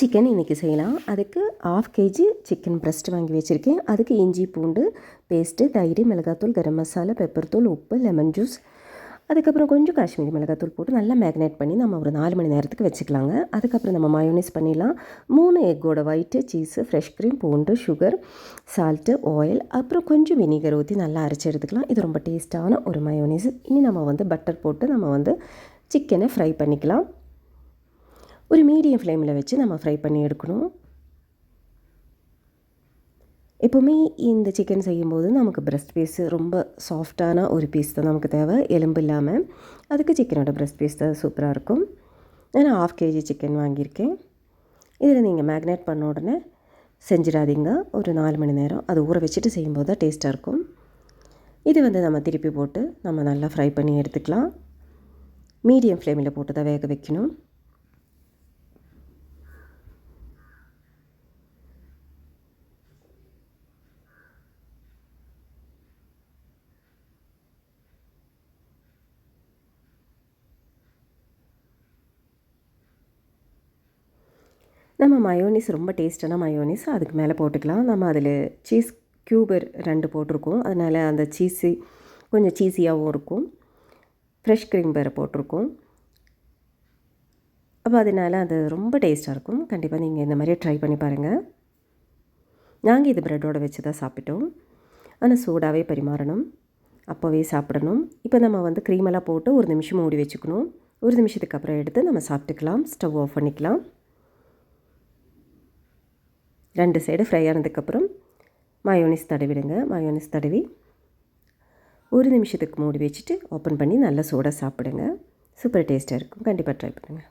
Chicken இன்றைக்கி செய்யலாம். அதுக்கு 1/2 கேஜி சிக்கன் ப்ரெஸ்ட் வாங்கி வச்சுருக்கேன். அதுக்கு இஞ்சி பூண்டு பேஸ்ட்டு, தயிர், மிளகாத்தூள், கரம் மசாலா, பெப்பர் தூள், உப்பு, லெமன் ஜூஸ், அதுக்கப்புறம் கொஞ்சம் காஷ்மீரி மிளகாத்தூள் போட்டு நல்லா மேக்னேட் பண்ணி நம்ம ஒரு 4 மணி நேரத்துக்கு வச்சுக்கலாங்க. அதுக்கப்புறம் நம்ம மயோனைஸ் பண்ணிடலாம். 3 எக்கோட ஒயிட்டு, சீஸு, ஃப்ரெஷ் க்ரீம், பூண்டு, சுகர், சால்ட்டு, ஆயில், அப்புறம் கொஞ்சம் வினிகர் ஊற்றி நல்லா அரைச்சி எடுத்துக்கலாம். இது ரொம்ப டேஸ்ட்டான ஒரு மயோனைஸ். இனி நம்ம பட்டர் போட்டு நம்ம சிக்கனை ஃப்ரை பண்ணிக்கலாம். ஒரு மீடியம் ஃப்ளேமில் வச்சு நம்ம ஃப்ரை பண்ணி எடுக்கணும். எப்போவுமே இந்த சிக்கன் செய்யும்போது நமக்கு ப்ரெஸ்ட் பீஸு ரொம்ப சாஃப்டான ஒரு பீஸ் தான் நமக்கு தேவை, எலும்பு இல்லாமல். அதுக்கு சிக்கனோட ப்ரெஸ்ட் பீஸ் தான் சூப்பராக இருக்கும். நான் 1/2 கேஜி சிக்கன் வாங்கியிருக்கேன். இதில் நீங்கள் மேக்னேட் பண்ண உடனே செஞ்சிடாதீங்க. ஒரு 4 மணி நேரம் அது ஊற வச்சுட்டு செய்யும்போது தான் டேஸ்ட்டாக இருக்கும். இது நம்ம திருப்பி போட்டு நம்ம நல்லா ஃப்ரை பண்ணி எடுத்துக்கலாம். மீடியம் ஃப்ளேமில் போட்டு தான் வேக வைக்கணும். நம்ம மயோனிஸ் ரொம்ப டேஸ்ட்டான மயோனிஸ் அதுக்கு மேலே போட்டுக்கலாம். நம்ம அதில் சீஸ் க்யூபர் 2 போட்டிருக்கோம். அதனால் அந்த கொஞ்சம் சீஸியாகவும் இருக்கும். ஃப்ரெஷ் க்ரீம் வேறு போட்டிருக்கோம். அப்போ அதனால் அது ரொம்ப டேஸ்ட்டாக இருக்கும். கண்டிப்பாக நீங்கள் இந்த மாதிரியே ட்ரை பண்ணி பாருங்கள். நாங்கள் இது ப்ரெட்டோடு வச்சு தான் சாப்பிட்டோம். ஆனால் சூடாகவே பரிமாறணும், அப்போவே சாப்பிடணும். இப்போ நம்ம க்ரீமெல்லாம் போட்டு 1 நிமிஷம் மூடி வச்சுக்கணும். 1 நிமிஷத்துக்கு அப்புறம் எடுத்து நம்ம சாப்பிட்டுக்கலாம். ஸ்டவ் ஆஃப் பண்ணிக்கலாம். 2 சைடு ஃப்ரை ஆனதுக்கப்புறம் மயோனிஸ் தடவிடுங்க. மயோனிஸ் தடவி 1 நிமிஷத்துக்கு மூடி வச்சுட்டு ஓப்பன் பண்ணி நல்லா சூடாக சாப்பிடுங்க. சூப்பர் டேஸ்ட்டாக இருக்கும். கண்டிப்பாக ட்ரை பண்ணுங்கள்.